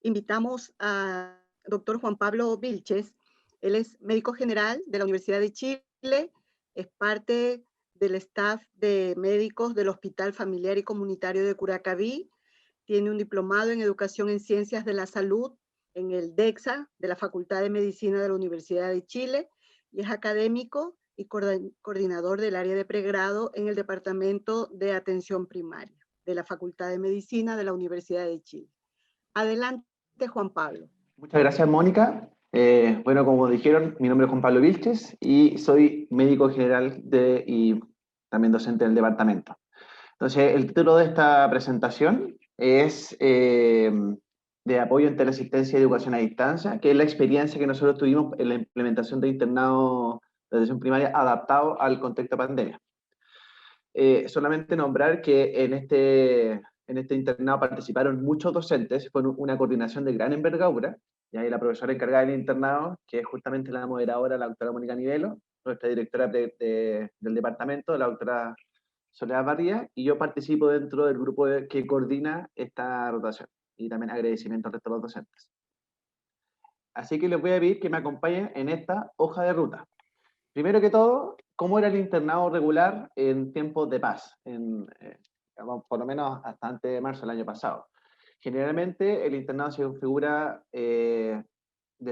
invitamos a doctor Juan Pablo Vilches. Él es médico general de la Universidad de Chile, es parte del staff de médicos del Hospital Familiar y Comunitario de Curacaví, tiene un diplomado en Educación en Ciencias de la Salud en el DEXA de la Facultad de Medicina de la Universidad de Chile y es académico y coordinador del área de pregrado en el Departamento de Atención Primaria de la Facultad de Medicina de la Universidad de Chile. Adelante, Juan Pablo. Muchas gracias, Mónica. Bueno, como dijeron, mi nombre es Juan Pablo Vilches y soy médico general y también docente del departamento. Entonces, el título de esta presentación es de apoyo en teleasistencia y educación a distancia, que es la experiencia que nosotros tuvimos en la implementación de internado de atención primaria adaptado al contexto de pandemia. Solamente nombrar que en este internado participaron muchos docentes, fue una coordinación de gran envergadura, y ahí la profesora encargada del internado, que es justamente la moderadora, la doctora Mónica Nivelo, nuestra directora del departamento, la doctora Soledad Barría, y yo participo dentro del grupo que coordina esta rotación, y también agradecimiento a todos los docentes. Así que les voy a pedir que me acompañen en esta hoja de ruta. Primero que todo, ¿cómo era el internado regular en tiempos de paz? Por lo menos hasta antes de marzo del año pasado. Generalmente el internado se configura de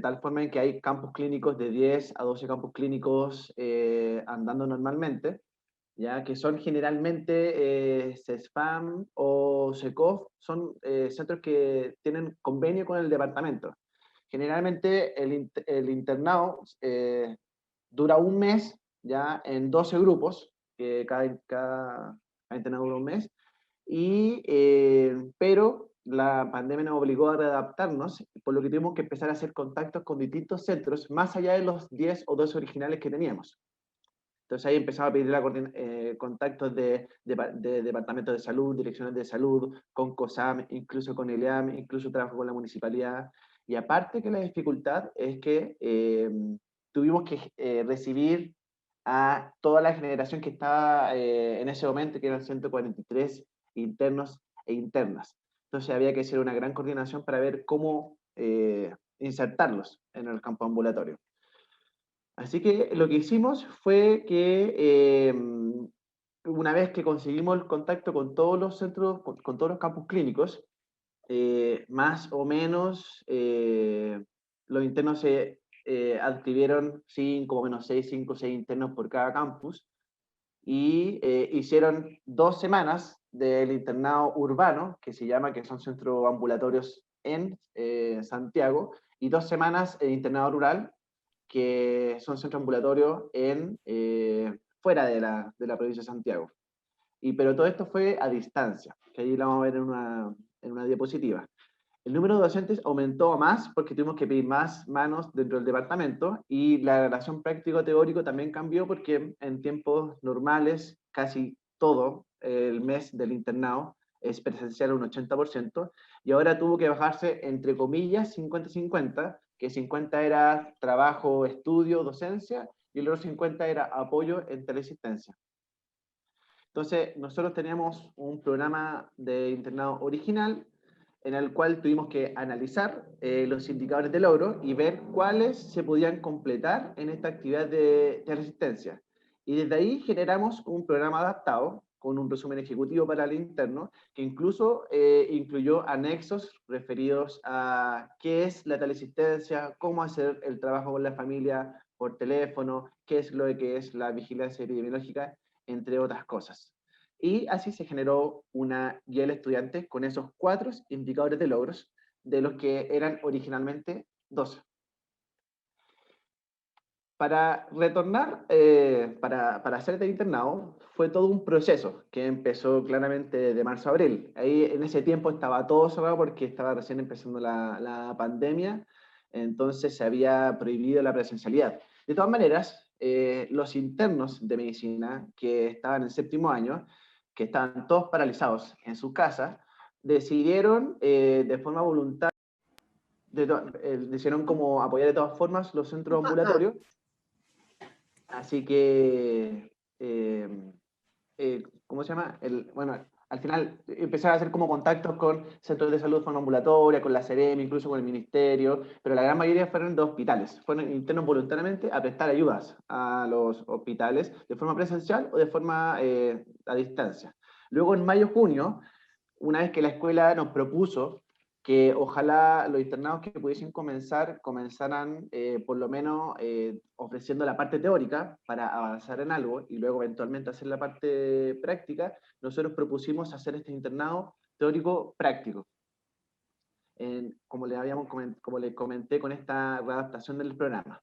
tal forma en que hay campus clínicos de 10 a 12 campus clínicos andando normalmente, ya que son generalmente CESFAM o SECOF, son centros que tienen convenio con el departamento. Generalmente el internado dura un mes, ya en 12 grupos, que cada internado dura un mes, pero la pandemia nos obligó a readaptarnos, por lo que tuvimos que empezar a hacer contactos con distintos centros, más allá de los 10 o 12 originales que teníamos. Entonces ahí empezamos a pedir contactos de departamentos de salud, direcciones de salud, con COSAM, incluso con el EAM, incluso trabajo con la municipalidad. Y aparte que la dificultad es que tuvimos que recibir a toda la generación que estaba en ese momento, que eran 143 internos e internas. Entonces había que hacer una gran coordinación para ver cómo insertarlos en el campo ambulatorio. Así que lo que hicimos fue que una vez que conseguimos el contacto con todos los centros, con todos los campus clínicos, más o menos los internos se adquirieron 5 o menos 6, 5 o 6 internos por cada campus y hicieron 2 semanas del internado urbano, que se llama, que son centros ambulatorios en Santiago, y 2 semanas el internado rural, que son centros ambulatorios fuera de la provincia de Santiago. Pero todo esto fue a distancia, que ahí lo vamos a ver en una diapositiva. El número de docentes aumentó más porque tuvimos que pedir más manos dentro del departamento y la relación práctico-teórico también cambió porque en tiempos normales casi todo el mes del internado es presencial un 80% y ahora tuvo que bajarse entre comillas 50-50, que 50 era trabajo, estudio, docencia y el otro 50 era apoyo en teleasistencia. Entonces nosotros teníamos un programa de internado original en el cual tuvimos que analizar los indicadores de logro y ver cuáles se podían completar en esta actividad de resistencia. Y desde ahí generamos un programa adaptado con un resumen ejecutivo para el interno, que incluso incluyó anexos referidos a qué es la teleasistencia, cómo hacer el trabajo con la familia por teléfono, qué es lo que es la vigilancia epidemiológica, entre otras cosas. Y así se generó una guía del estudiante con esos 4 indicadores de logros, de los que eran originalmente 12. Para retornar, para hacer el internado, fue todo un proceso que empezó claramente de marzo a abril. Ahí en ese tiempo estaba todo cerrado porque estaba recién empezando la pandemia, entonces se había prohibido la presencialidad. De todas maneras, los internos de medicina que estaban en 7º año, que estaban todos paralizados en su casa, decidieron de forma voluntaria, decidieron como apoyar de todas formas los centros ambulatorios. Así que, ¿cómo se llama? Bueno, al final empezaron a hacer como contactos con centros de salud de forma ambulatoria, con la Seremi, incluso con el ministerio, pero la gran mayoría fueron de hospitales, fueron internos voluntariamente a prestar ayudas a los hospitales de forma presencial o de forma a distancia. Luego en mayo-junio, una vez que la escuela nos propuso que ojalá los internados que pudiesen comenzar, comenzaran por lo menos ofreciendo la parte teórica para avanzar en algo y luego eventualmente hacer la parte práctica, nosotros propusimos hacer este internado teórico práctico. Como les comenté con esta readaptación del programa.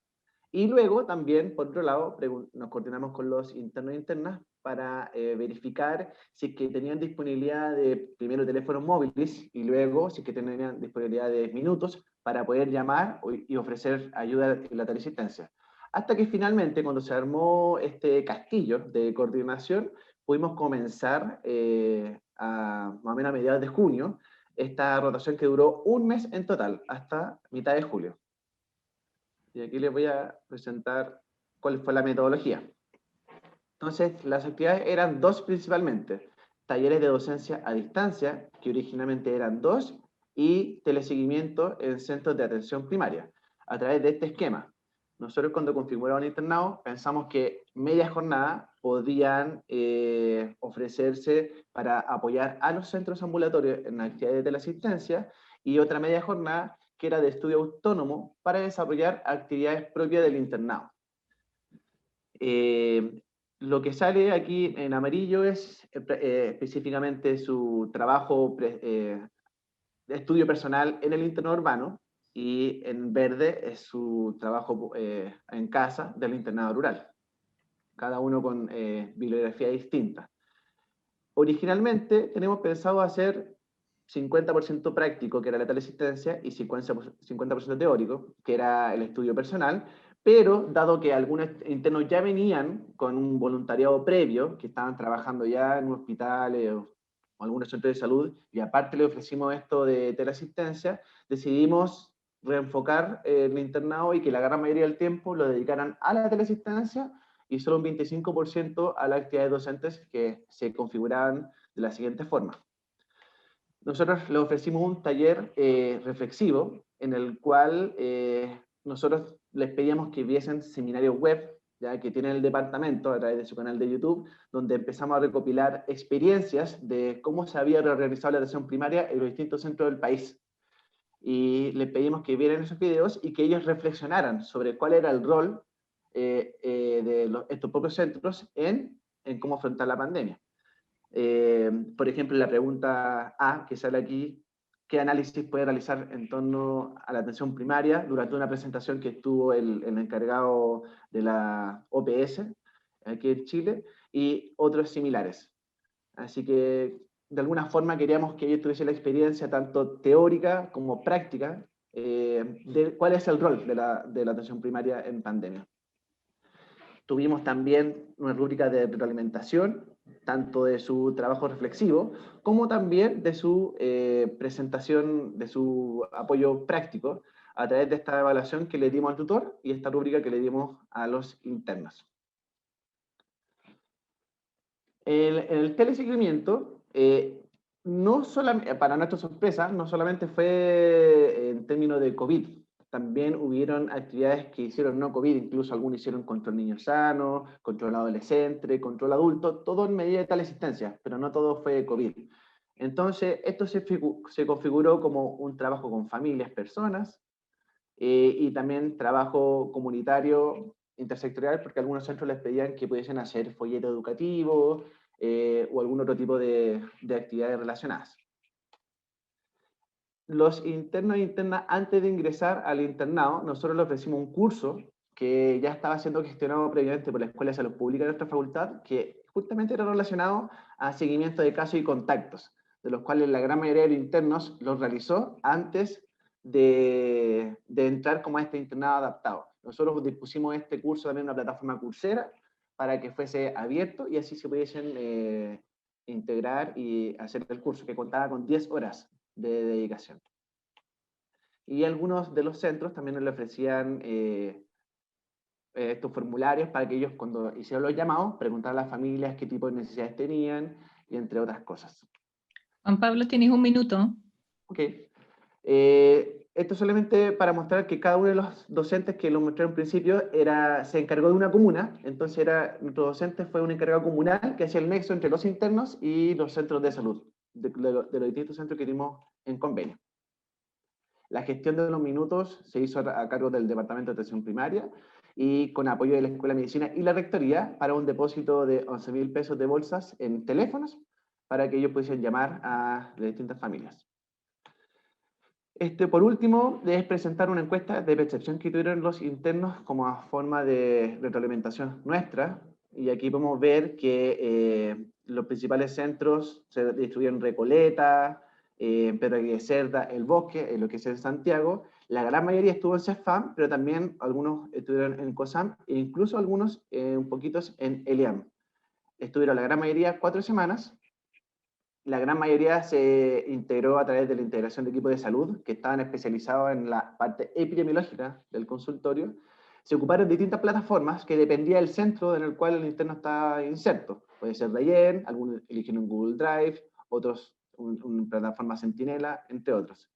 Y luego también, por otro lado, nos coordinamos con los internos e internas para verificar si es que tenían disponibilidad de primero teléfonos móviles y luego si es que tenían disponibilidad de minutos para poder llamar y ofrecer ayuda en la teleasistencia. Hasta que finalmente, cuando se armó este castillo de coordinación, pudimos comenzar más o menos a mediados de junio esta rotación que duró un mes en total, hasta mitad de julio. Y aquí les voy a presentar cuál fue la metodología. Entonces, las actividades eran dos principalmente. Talleres de docencia a distancia, que originalmente eran dos, y teleseguimiento en centros de atención primaria, a través de este esquema. Nosotros cuando configuramos el internado pensamos que media jornada podían ofrecerse para apoyar a los centros ambulatorios en actividades de teleasistencia y otra media jornada que era de estudio autónomo para desarrollar actividades propias del internado. Lo que sale aquí en amarillo es específicamente su trabajo de estudio personal en el internado urbano y en verde es su trabajo en casa del internado rural, cada uno con bibliografía distinta. Originalmente tenemos pensado hacer 50% práctico, que era la teleasistencia, y 50% teórico, que era el estudio personal, pero dado que algunos internos ya venían con un voluntariado previo, que estaban trabajando ya en hospitales o algunos centros de salud, y aparte le ofrecimos esto de teleasistencia, decidimos reenfocar el internado y que la gran mayoría del tiempo lo dedicaran a la teleasistencia y solo un 25% a las actividades docentes que se configuraban de la siguiente forma. Nosotros le ofrecimos un taller reflexivo en el cual nosotros les pedíamos que viesen seminarios web, ya que tiene el departamento a través de su canal de YouTube, donde empezamos a recopilar experiencias de cómo se había reorganizado la atención primaria en los distintos centros del país. Y les pedimos que vieran esos videos y que ellos reflexionaran sobre cuál era el rol de estos propios centros en cómo afrontar la pandemia. Por ejemplo, la pregunta A que sale aquí, ¿qué análisis puede realizar en torno a la atención primaria durante una presentación que estuvo el encargado de la OPS aquí en Chile y otros similares? Así que de alguna forma queríamos que ellos tuviesen la experiencia tanto teórica como práctica de cuál es el rol de la atención primaria en pandemia. Tuvimos también una rúbrica de retroalimentación, tanto de su trabajo reflexivo, como también de su presentación, de su apoyo práctico, a través de esta evaluación que le dimos al tutor y esta rúbrica que le dimos a los internos. En el teleseguimiento, no solamente, para nuestra sorpresa, no solamente fue en términos de COVID, también hubieron actividades que hicieron no COVID, incluso algunos hicieron control niño sano, control adolescente, control adulto, todo en medida de teleasistencia, pero no todo fue COVID. Entonces, esto se configuró como un trabajo con familias, personas, y también trabajo comunitario intersectorial, porque algunos centros les pedían que pudiesen hacer folleto educativo o algún otro tipo de actividades relacionadas. Los internos e internas, antes de ingresar al internado, nosotros les ofrecimos un curso que ya estaba siendo gestionado previamente por la Escuela de Salud Pública de nuestra facultad, que justamente era relacionado a seguimiento de casos y contactos, de los cuales la gran mayoría de los internos los realizó antes de entrar como a este internado adaptado. Nosotros dispusimos este curso también en una plataforma Coursera para que fuese abierto y así se pudiesen integrar y hacer el curso, que contaba con 10 horas de dedicación. Y algunos de los centros también le ofrecían estos formularios para que ellos, cuando hicieron los llamados, preguntaran a las familias qué tipo de necesidades tenían y entre otras cosas. Juan Pablo, tienes un minuto. Ok. Esto solamente para mostrar que cada uno de los docentes que lo mostré en principio se encargó de una comuna, entonces nuestro docente fue un encargado comunal que hacía el nexo entre los internos y los centros de salud, de los distintos centros que tenemos en convenio. La gestión de los minutos se hizo a cargo del Departamento de Atención Primaria y con apoyo de la Escuela de Medicina y la Rectoría para un depósito de 11.000 pesos de bolsas en teléfonos para que ellos pudiesen llamar a las distintas familias. Por último, es presentar una encuesta de percepción que tuvieron los internos como forma de retroalimentación nuestra. Y aquí podemos ver que los principales centros se distribuyeron en Recoleta, Pedro Aguirre Cerda, El Bosque, en lo que es en Santiago. La gran mayoría estuvo en CEFAM, pero también algunos estuvieron en COSAM e incluso algunos un poquitos en ELIAM. Estuvieron la gran mayoría 4 semanas. La gran mayoría se integró a través de la integración de equipos de salud que estaban especializados en la parte epidemiológica del consultorio. Se ocuparon distintas plataformas que dependía del centro en el cual el interno está inserto. Puede ser Rayen, algunos eligieron Google Drive, otros una plataforma Centinela, entre otros.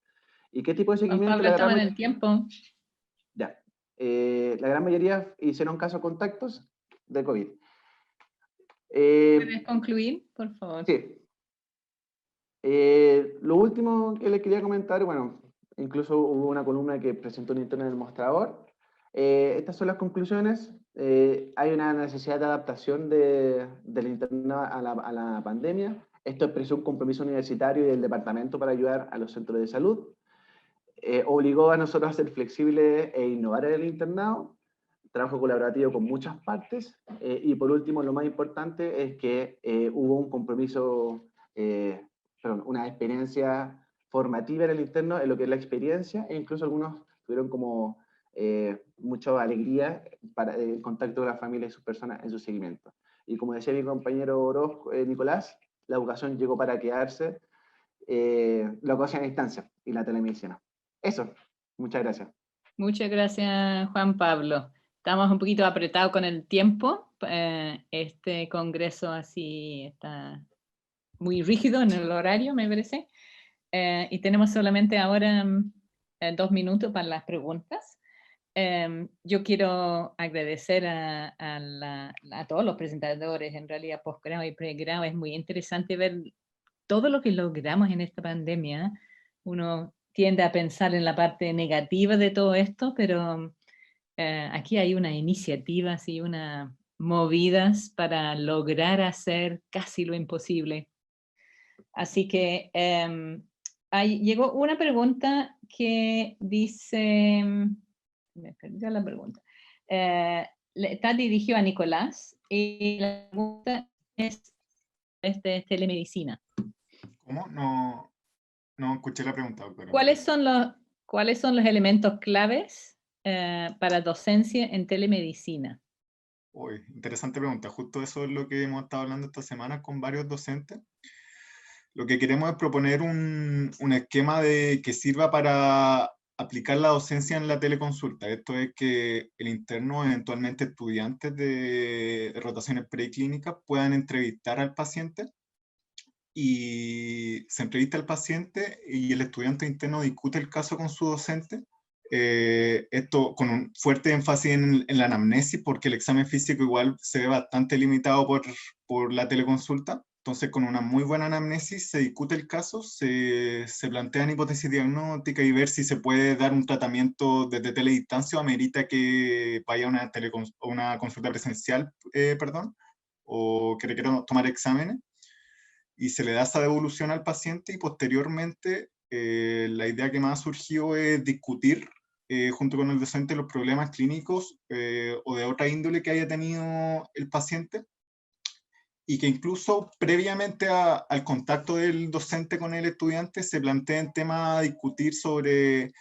¿Y qué tipo de Juan seguimiento? Pablo, estamos en el tiempo. Ya. La gran mayoría hicieron caso a contactos de COVID. ¿Puedes concluir, por favor? Sí. Lo último que les quería comentar, bueno, incluso hubo una columna que presentó un interno en el mostrador. Estas son las conclusiones. Hay una necesidad de adaptación del interno a la pandemia. Esto expresó un compromiso universitario y del departamento para ayudar a los centros de salud. Obligó a nosotros a ser flexibles e innovar en el internado. Trabajo colaborativo con muchas partes. Y por último, lo más importante es que hubo un compromiso una experiencia formativa en el interno, en lo que es la experiencia, e incluso algunos tuvieron como mucha alegría para el contacto con la familia y sus personas en su seguimiento. Y como decía mi compañero Orozco, Nicolás, la educación llegó para quedarse, la educación a distancia y la telemedicina. Eso, muchas gracias. Muchas gracias, Juan Pablo. Estamos un poquito apretados con el tiempo. Este congreso así está muy rígido en el horario, me parece. Y tenemos solamente ahora 2 minutos para las preguntas. Yo quiero agradecer a todos los presentadores, en realidad posgrado y pregrado. Es muy interesante ver todo lo que logramos en esta pandemia. Uno tiende a pensar en la parte negativa de todo esto, pero aquí hay una iniciativa, así, unas movidas para lograr hacer casi lo imposible. Así que llegó una pregunta que dice, me perdió la pregunta, está dirigido a Nicolás y la pregunta es telemedicina. ¿Cómo? No escuché la pregunta. Pero... ¿Cuáles son los elementos claves para docencia en telemedicina? Uy, interesante pregunta. Justo eso es lo que hemos estado hablando esta semana con varios docentes. Lo que queremos es proponer un esquema que sirva para aplicar la docencia en la teleconsulta. Esto es que el interno, eventualmente estudiantes de rotaciones preclínicas, puedan entrevistar al paciente y se entrevista al paciente y el estudiante interno discute el caso con su docente. Esto con un fuerte énfasis en la anamnesis, porque el examen físico igual se ve bastante limitado por la teleconsulta. Entonces, con una muy buena anamnesis se discute el caso, se plantean hipótesis diagnósticas y ver si se puede dar un tratamiento desde teledistancia o amerita que vaya a una consulta presencial, o que requiera tomar exámenes. Y se le da esa devolución al paciente y posteriormente la idea que más surgió es discutir junto con el docente los problemas clínicos o de otra índole que haya tenido el paciente y que incluso previamente al contacto del docente con el estudiante se planteen temas a discutir sobre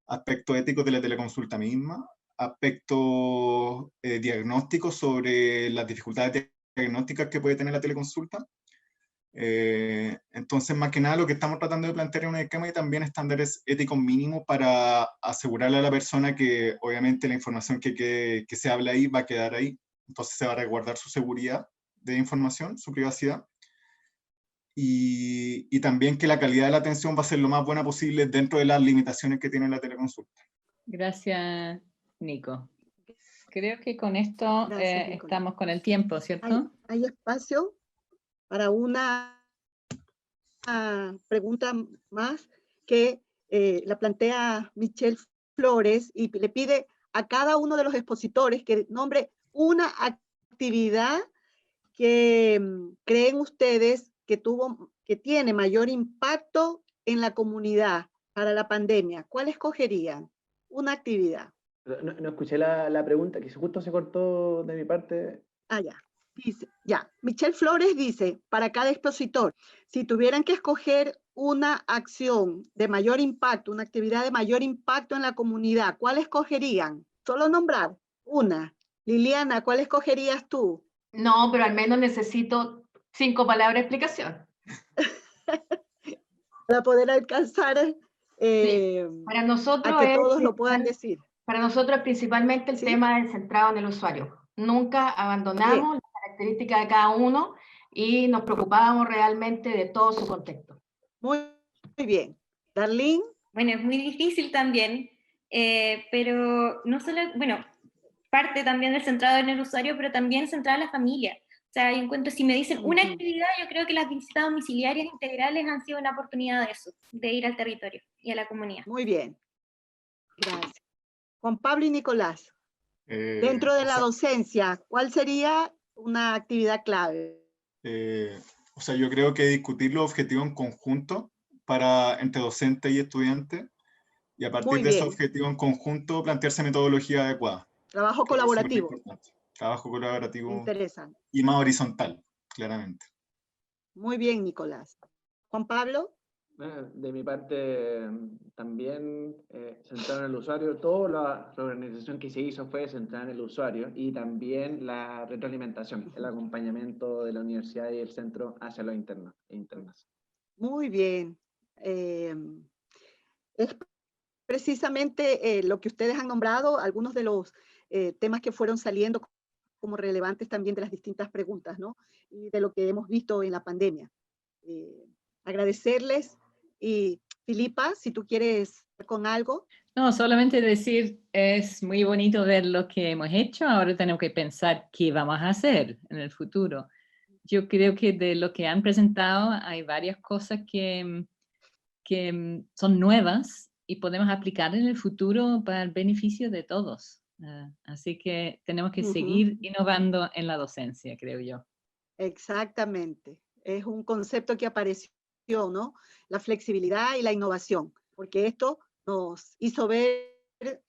aspectos éticos de la teleconsulta misma, aspectos diagnósticos sobre las dificultades diagnósticas que puede tener la teleconsulta. Entonces, más que nada, lo que estamos tratando de plantear es un esquema y también estándares éticos mínimos para asegurarle a la persona que, obviamente, la información que se habla ahí va a quedar ahí. Entonces, se va a resguardar su seguridad de información, su privacidad. y también que la calidad de la atención va a ser lo más buena posible dentro de las limitaciones que tiene la teleconsulta. Gracias, Nico. Creo que con esto Gracias, Nicolás. estamos con el tiempo, ¿cierto? Hay espacio para una pregunta más que la plantea Michelle Flores y le pide a cada uno de los expositores que nombre una actividad que creen ustedes que tiene mayor impacto en la comunidad para la pandemia. ¿Cuál escogerían? Una actividad. No escuché la pregunta, que justo se cortó de mi parte. Ya. Dice, Michelle Flores dice, para cada expositor, si tuvieran que escoger una acción de mayor impacto, una actividad de mayor impacto en la comunidad, ¿cuál escogerían? Solo nombrar una. Liliana, ¿cuál escogerías tú? No, pero al menos necesito 5 palabras de explicación. Para poder alcanzar Para nosotros a que todos lo puedan decir. Para nosotros principalmente el tema es centrado en el usuario. Nunca abandonamos las características de cada uno y nos preocupábamos realmente de todo su contexto. Muy bien. Darlene. Bueno, es muy difícil también, pero no solo, bueno, parte también del centrado en el usuario, pero también centrado en la familia. O sea, yo encuentro, si me dicen una actividad, yo creo que las visitas domiciliarias integrales han sido una oportunidad de eso, de ir al territorio y a la comunidad. Muy bien. Gracias. Juan Pablo y Nicolás. Dentro de la docencia, ¿cuál sería una actividad clave? O sea, yo creo que discutir los objetivos en conjunto entre docente y estudiante, y a partir de esos objetivos en conjunto plantearse metodología adecuada. Trabajo colaborativo. Trabajo colaborativo. Interesante. Y más horizontal, claramente. Muy bien, Nicolás. Juan Pablo. De mi parte, también centrado en el usuario. Toda la organización que se hizo fue centrada en el usuario y también la retroalimentación, el acompañamiento de la universidad y el centro hacia los internos e internas. Muy bien. Es precisamente lo que ustedes han nombrado, algunos de los temas que fueron saliendo como relevantes también de las distintas preguntas, ¿no? Y de lo que hemos visto en la pandemia. Agradecerles. Y Filipa, si tú quieres con algo. No, solamente decir, es muy bonito ver lo que hemos hecho, ahora tenemos que pensar qué vamos a hacer en el futuro. Yo creo que de lo que han presentado hay varias cosas que son nuevas y podemos aplicar en el futuro para el beneficio de todos. Así que tenemos que seguir innovando en la docencia, creo yo. Exactamente. Es un concepto que apareció, ¿no? La flexibilidad y la innovación, porque esto nos hizo ver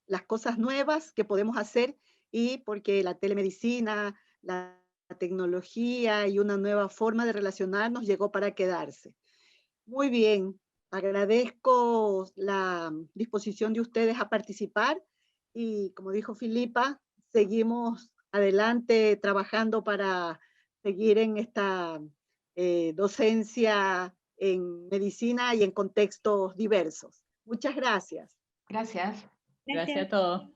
las cosas nuevas que podemos hacer y porque la telemedicina, la tecnología y una nueva forma de relacionarnos llegó para quedarse. Muy bien, agradezco la disposición de ustedes a participar y como dijo Filipa, seguimos adelante trabajando para seguir en esta docencia en medicina y en contextos diversos. Muchas gracias. Gracias. Gracias a todos.